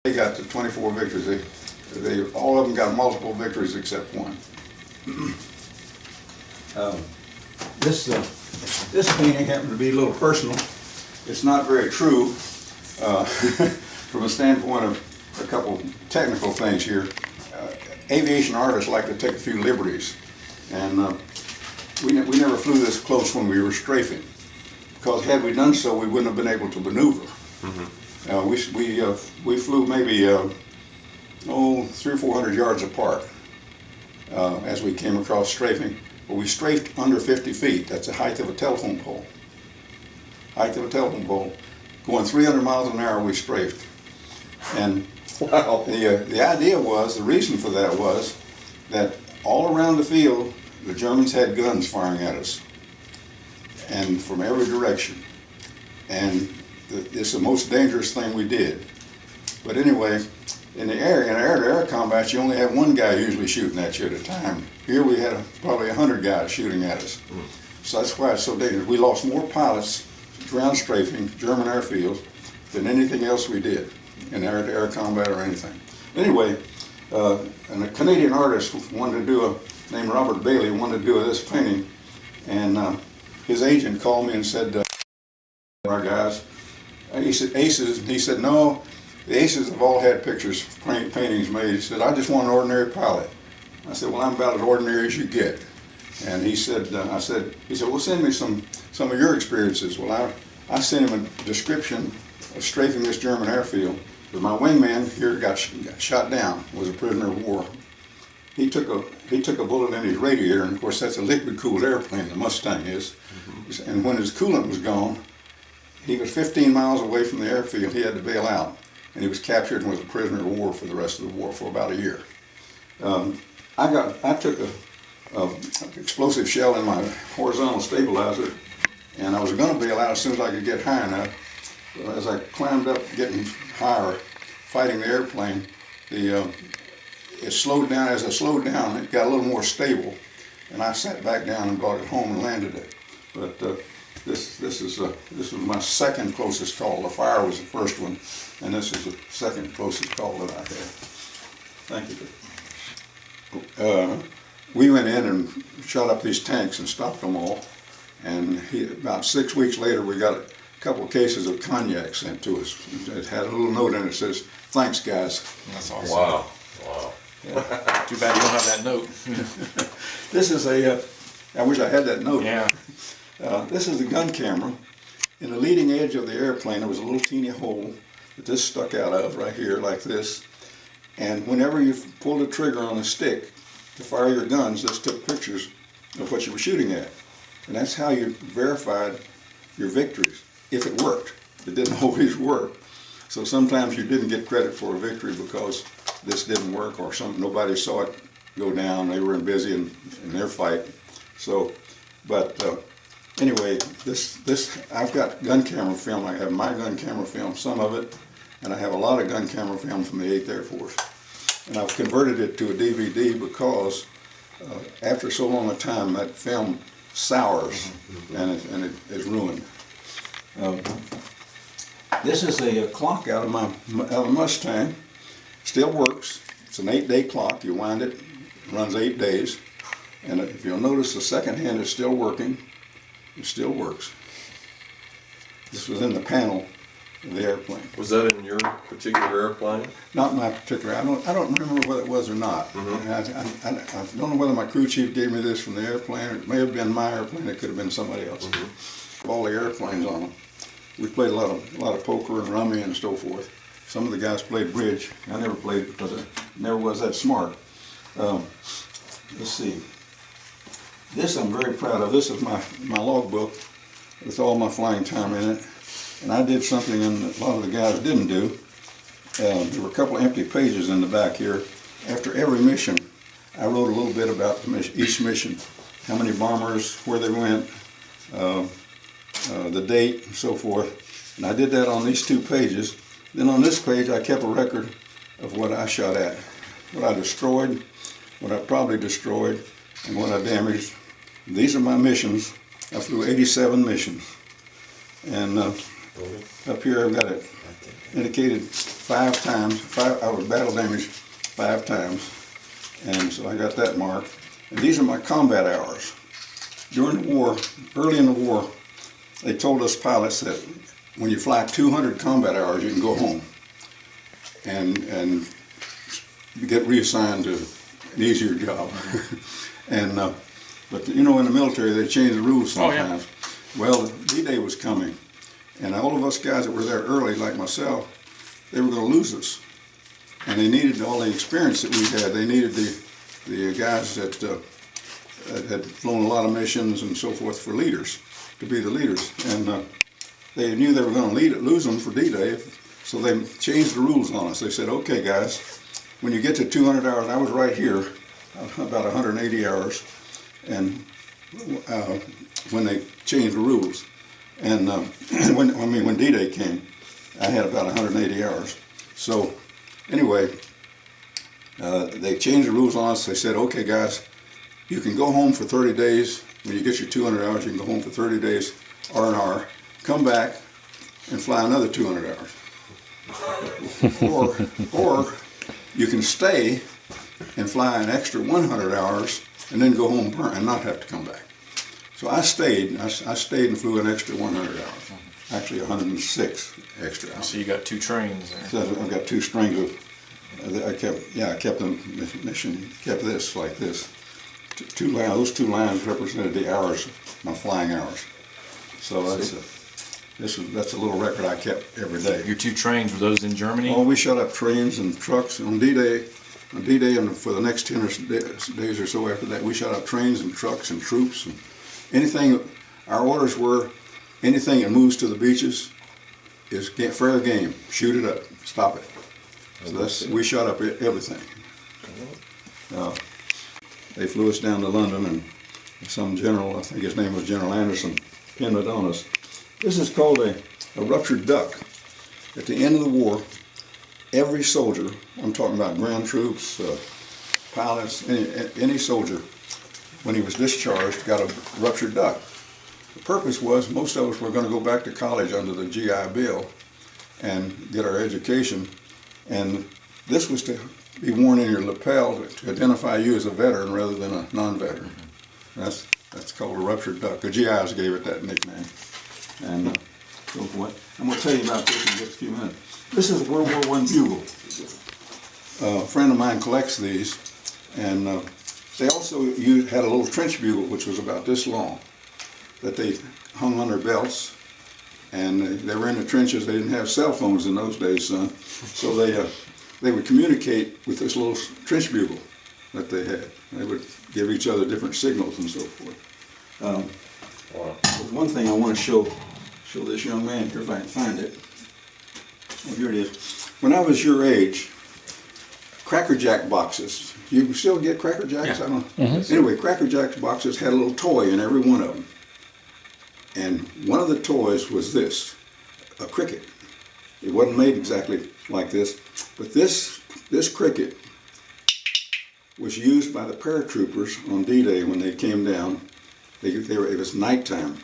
They got the 24 victories. They all of them got multiple victories except one. This painting happened to be a little personal. It's not very true from a standpoint of a couple technical things here. Aviation artists like to take a few liberties, and we never flew this close when we were strafing, because had we done so, we wouldn't have been able to maneuver. We flew maybe 300 or 400 yards apart as we came across strafing. But we strafed under 50 feet. That's the height of a telephone pole. Height of a telephone pole. Going 300 miles an hour, we strafed. And wow. The idea was, the reason for that was that all around the field, the Germans had guns firing at us, and from every direction. And it's the most dangerous thing we did. But anyway, in air-to-air combat, you only have one guy usually shooting at you at a time. Here we had probably 100 guys shooting at us. So that's why it's so dangerous. We lost more pilots ground strafing German airfields than anything else we did in air-to-air combat or anything. Anyway, and a Canadian artist named Robert Bailey wanted to do this painting, and his agent called me and said, our guys, he said, aces, and he said, no, the aces have all had paintings made. He said, I just want an ordinary pilot. I said, well, I'm about as ordinary as you get. And he said, well, send me some of your experiences. Well, I sent him a description of strafing this German airfield. But my wingman here got shot down, was a prisoner of war. He took a bullet in his radiator, and of course that's a liquid-cooled airplane, the Mustang is. And when his coolant was gone, he was 15 miles away from the airfield. He had to bail out, and he was captured and was a prisoner of war for the rest of the war for about a year. I took an explosive shell in my horizontal stabilizer, and I was going to bail out as soon as I could get high enough. But as I climbed up, getting higher, fighting the airplane, it slowed down. As I slowed down, it got a little more stable, and I sat back down and brought it home and landed it. But this was my second closest call. The fire was the first one, and this is the second closest call that I had. Thank you. We went in and shot up these tanks and stopped them all. And about 6 weeks later, we got a couple of cases of cognac sent to us. It had a little note in it that says, "Thanks, guys." That's awesome. Wow. Wow. Yeah. Too bad you don't have that note. This is I wish I had that note. Yeah. This is the gun camera. In the leading edge of the airplane, there was a little teeny hole that this stuck out of right here, like this. And whenever you pulled the trigger on the stick to fire your guns, this took pictures of what you were shooting at. And that's how you verified your victories, if it worked. It didn't always work. So sometimes you didn't get credit for a victory because this didn't work, or nobody saw it go down. They were busy in their fight. So, but anyway, I've got gun camera film. I have my gun camera film, some of it, and I have a lot of gun camera film from the 8th Air Force. And I've converted it to a DVD because after so long a time, that film sours and it is ruined. This is a clock out of my Mustang. Still works. It's an 8-day clock. You wind it, runs 8 days. And if you'll notice, the second hand is still working. It still works. This was in the panel of the airplane. Was that in your particular airplane? Not my particular. I don't remember whether it was or not. I don't know whether my crew chief gave me this from the airplane. It may have been my airplane. It could have been somebody else. All the airplanes on them. We played a lot of poker and rummy and so forth. Some of the guys played bridge. I never played because I never was that smart. Let's see. This I'm very proud of. This is my logbook with all my flying time in it. And I did something that a lot of the guys didn't do. There were a couple of empty pages in the back here. After every mission, I wrote a little bit about each mission. How many bombers, where they went, the date, and so forth. And I did that on these 2 pages. Then on this page, I kept a record of what I shot at, what I destroyed, what I probably destroyed, and what I damaged. These are my missions. I flew 87 missions. And Up here I've got it indicated 5 times. I was battle damaged 5 times, and so I got that mark. And these are my combat hours. During the war, early in the war, they told us pilots that when you fly 200 combat hours, you can go home and you get reassigned to an easier job. And but you know, in the military, they change the rules sometimes. Oh, yeah. Well, D-Day was coming, and all of us guys that were there early, like myself, they were going to lose us, and they needed all the experience that we had. They needed the guys that had flown a lot of missions and so forth for leaders, to be the leaders, and they knew they were going to lose them for D-Day, so they changed the rules on us. They said, okay guys, when you get to 200 hours, I was right here, about 180 hours, and when they changed the rules, and when D-Day came, I had about 180 hours. So anyway, they changed the rules on us. They said, okay guys, you can go home for 30 days. When you get your 200 hours, you can go home for 30 days R&R, come back and fly another 200 hours. or you can stay and fly an extra 100 hours and then go home and not have to come back. So I stayed. I stayed and flew an extra 100 hours. Actually 106 extra hours. So you got 2 trains there. So I've got 2 strings of, I kept the mission, kept this like this. Two lines, those 2 lines represented the hours, my flying hours. So that's a little record I kept every day. Your 2 trains, were those in Germany? Oh, we shut up trains and trucks on D-Day. On D-Day and for the next 10 days or so after that, we shut up trains and trucks and troops and anything. Our orders were, anything that moves to the beaches is fair game. Shoot it up, stop it. So we shut up everything. They flew us down to London, and some general, I think his name was General Anderson, pinned it on us. This is called a ruptured duck. At the end of the war, every soldier, I'm talking about ground troops, pilots, any soldier, when he was discharged, got a ruptured duck. The purpose was most of us were going to go back to college under the GI Bill and get our education, and this was to be worn in your lapel to identify you as a veteran rather than a non-veteran. That's called a ruptured duck. The GIs gave it that nickname. And so what I'm going to tell you about this in just a few minutes. This is a World War I bugle. A friend of mine collects these, and they also had a little trench bugle which was about this long that they hung on their belts, and they were in the trenches. They didn't have cell phones in those days, son, so they would communicate with this little trench bugle that they had. They would give each other different signals and so forth. There's one thing I want to show this young man here if I can find it. Oh, here it is. When I was your age, Cracker Jack boxes. You still get Cracker Jacks? Yeah. I don't know. Anyway, Cracker Jack boxes had a little toy in every one of them. And one of the toys was this, a cricket. It wasn't made exactly like this, but this cricket was used by the paratroopers on D-Day when they came down. It was nighttime,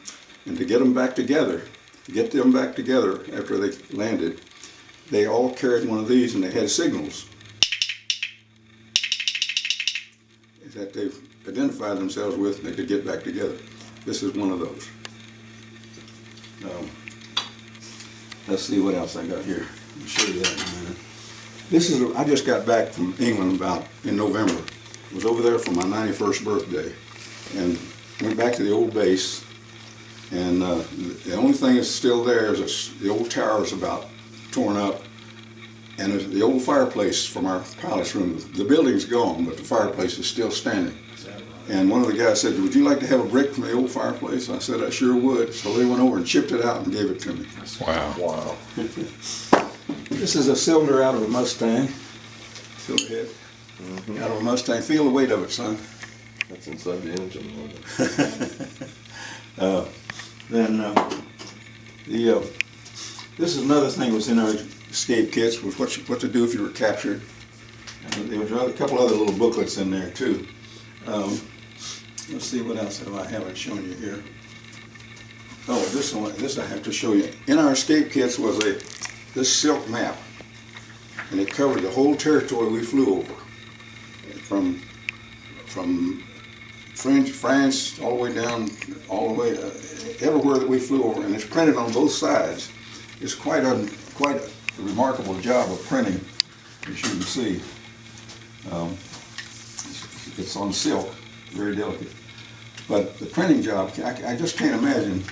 and to get them back together after they landed, they all carried one of these, and they had signals that they identified themselves with, and they could get back together. This is one of those. Let's see what else I got here. I'll show you that in a minute. This is, I just got back from England in November. I was over there for my 91st birthday, and went back to the old base, and the only thing that's still there is the old tower is about torn up, and the old fireplace from our pilot's room. The building's gone, but the fireplace is still standing. And one of the guys said, would you like to have a brick from the old fireplace? I said, I sure would. So they went over and chipped it out and gave it to me. Wow. Wow. This is a cylinder out of a Mustang. Cylinder head. Out of a Mustang. Feel the weight of it, son. That's inside the engine. This is another thing that's in our escape kits, was what to do if you were captured. There was a couple other little booklets in there too. Let's see what else I haven't shown you here. Oh, this I have to show you. In our escape kits was this silk map, and it covered the whole territory we flew over, from France all the way down, all the way everywhere that we flew over, and it's printed on both sides. It's quite a remarkable job of printing, as you can see. It's on silk, very delicate. But the printing job, I just can't imagine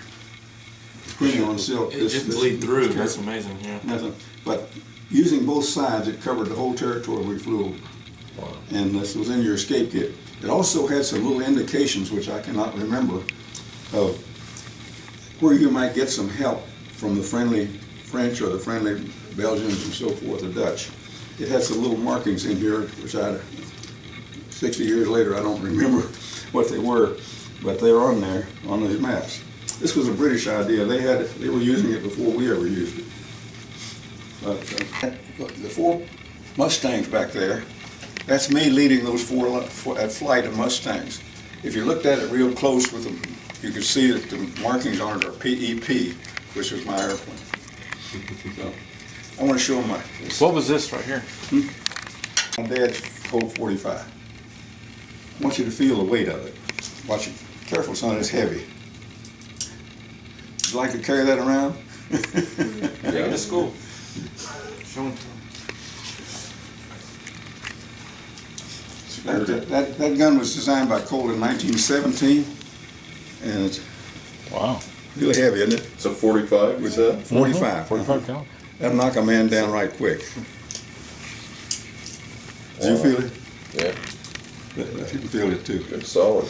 printing on silk. It just bleed through. That's amazing. Yeah. Nothing. But using both sides, it covered the whole territory we flew over. Wow. And this was in your escape kit. It also had some little indications, which I cannot remember, of where you might get some help from the friendly French or the friendly Belgians and so forth, the Dutch. It had some little markings in here, which 60 years later, I don't remember what they were, but they're on there, on these maps. This was a British idea. They were using it before we ever used it. But the 4 Mustangs back there, that's me leading those that flight of Mustangs. If you looked at it real close with them, you could see that the markings on it are PEP, which was my airplane. So, I want to show them What was this right here? my dad's Colt 45. I want you to feel the weight of it. Watch it. Careful, son, it's heavy. Would you like to carry that around? Take it to school. Show them. That gun was designed by Colt in 1917, and it's Wow. really heavy, isn't it? It's a 45, you said? 45. 45 caliber. That'll knock a man down right quick. Did you feel it? Yeah, I can feel it too. good solid.